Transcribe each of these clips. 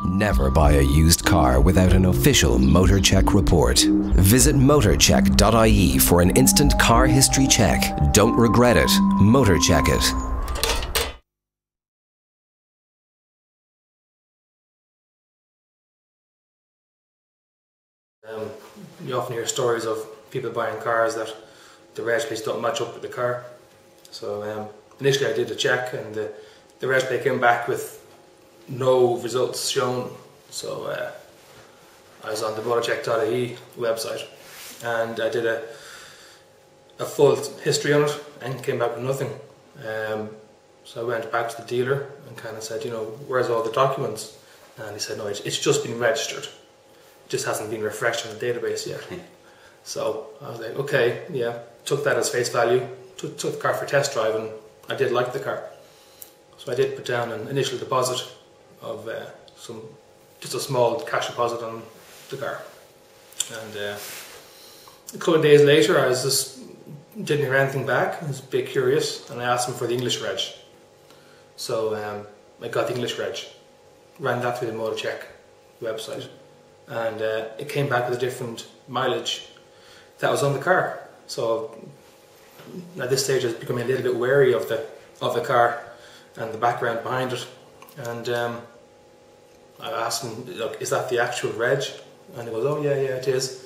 Never buy a used car without an official Motorcheck report. Visit Motorcheck.ie for an instant car history check. Don't regret it. Motorcheck it. You often hear stories of people buying cars that the reg plates don't match up with the car. So initially I did a check and the reg plate came back with no results shown. So I was on the Motorcheck.ie website and I did a full history on it and came back with nothing. So I went back to the dealer and kind of said, you know, where's all the documents? And he said, no, it's just been registered. It just hasn't been refreshed in the database yet. So I was like, okay, yeah, took that as face value, took the car for a test drive, and I did like the car. So I did put down an initial deposit of just a small cash deposit on the car. And a couple of days later, I didn't hear anything back. I was a bit curious, and I asked him for the English reg. So I got the English reg, ran that through the Motorcheck website, and it came back with a different mileage that was on the car. So at this stage I was becoming a little bit wary of the car and the background behind it, and I asked him, look, is that the actual reg? And he goes, oh yeah, it is.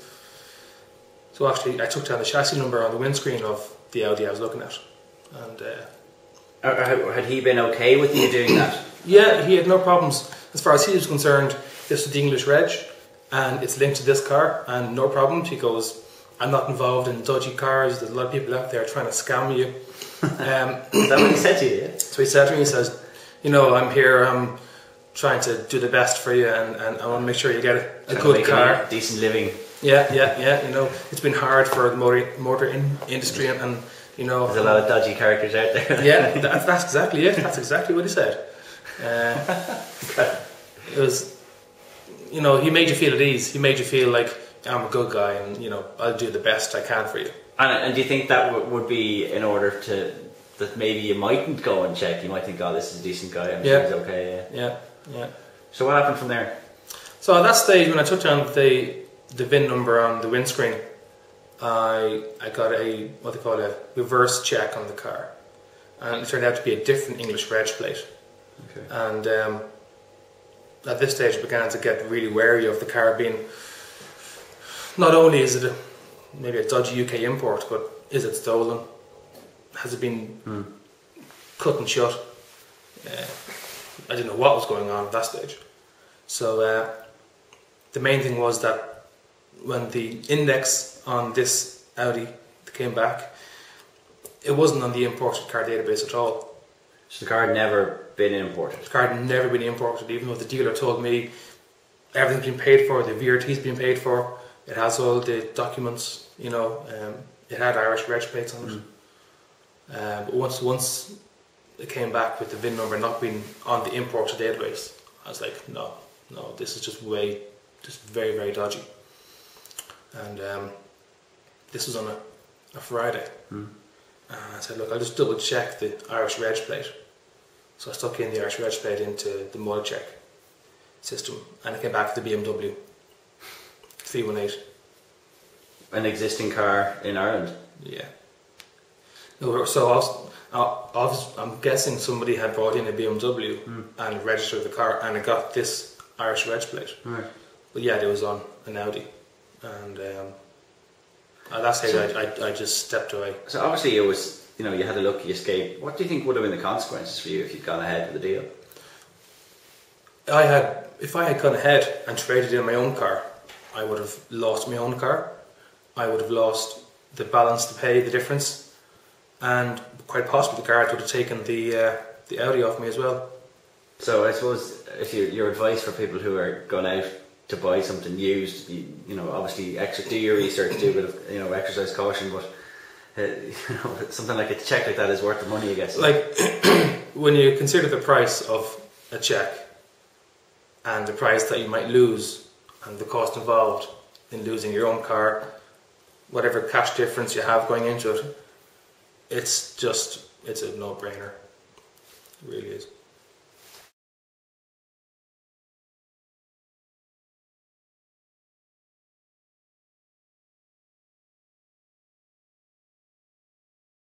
So actually I took down the chassis number on the windscreen of the Audi I was looking at, and had he been okay with you doing that? Yeah, he had no problems. As far as he was concerned, this was the English reg and it's linked to this car and no problems. He goes, I'm not involved in dodgy cars, there's a lot of people out there trying to scam you. Is that what he said to you? Yeah? So he said to me, he says, you know, I'm here, I'm trying to do the best for you, and I want to make sure you get a good car. A decent living. Yeah, you know, it's been hard for the motor industry, and you know, there's a lot of dodgy characters out there. Yeah, that's exactly it. That's exactly what he said. It was, you know, he made you feel at ease. He made you feel like, I'm a good guy, and you know, I'll do the best I can for you. And do you think that would be in order that maybe you mightn't go and check? You might think, oh, this is a decent guy, I'm sure he's okay. Yeah. So what happened from there? So at that stage, when I took down the VIN number on the windscreen, I got what they call a reverse check on the car, and it turned out to be a different English reg plate. Okay. And at this stage, I began to get really wary of the car being, not only is it maybe a dodgy UK import, but is it stolen? Has it been cut and shut? I didn't know what was going on at that stage. So the main thing was that when the index on this Audi came back, it wasn't on the imported car database at all. So the car had never been imported? The car had never been imported, even though the dealer told me everything's been paid for, the VRT's been paid for, it has all the documents, you know, it had Irish reg plates on it. But once it came back with the VIN number not being on the importer database, I was like, no, this is just very, very dodgy. And this was on a Friday. And I said, look, I'll just double check the Irish reg plate. So I stuck in the Irish reg plate into the Motorcheck system, and it came back with the BMW 318. An existing car in Ireland? Yeah. No, so I'm guessing somebody had brought in a BMW and registered the car, and it got this Irish reg plate. Right. But yeah, it was on an Audi, and at that stage I just stepped away. So obviously it was, you know, you had a lucky escape. What do you think would have been the consequences for you if you'd gone ahead with the deal? If I had gone ahead and traded in my own car, I would have lost my own car. I would have lost the balance to pay, the difference, and quite possibly the guard would have taken the Audi off me as well. So I suppose if your advice for people who are going out to buy something used, you know, obviously do your research, do a bit of, you know, exercise caution, but you know, something like a check like that is worth the money, I guess. Like when you consider the price of a check and the price that you might lose and the cost involved in losing your own car, whatever cash difference you have going into it, it's a no-brainer. It really is.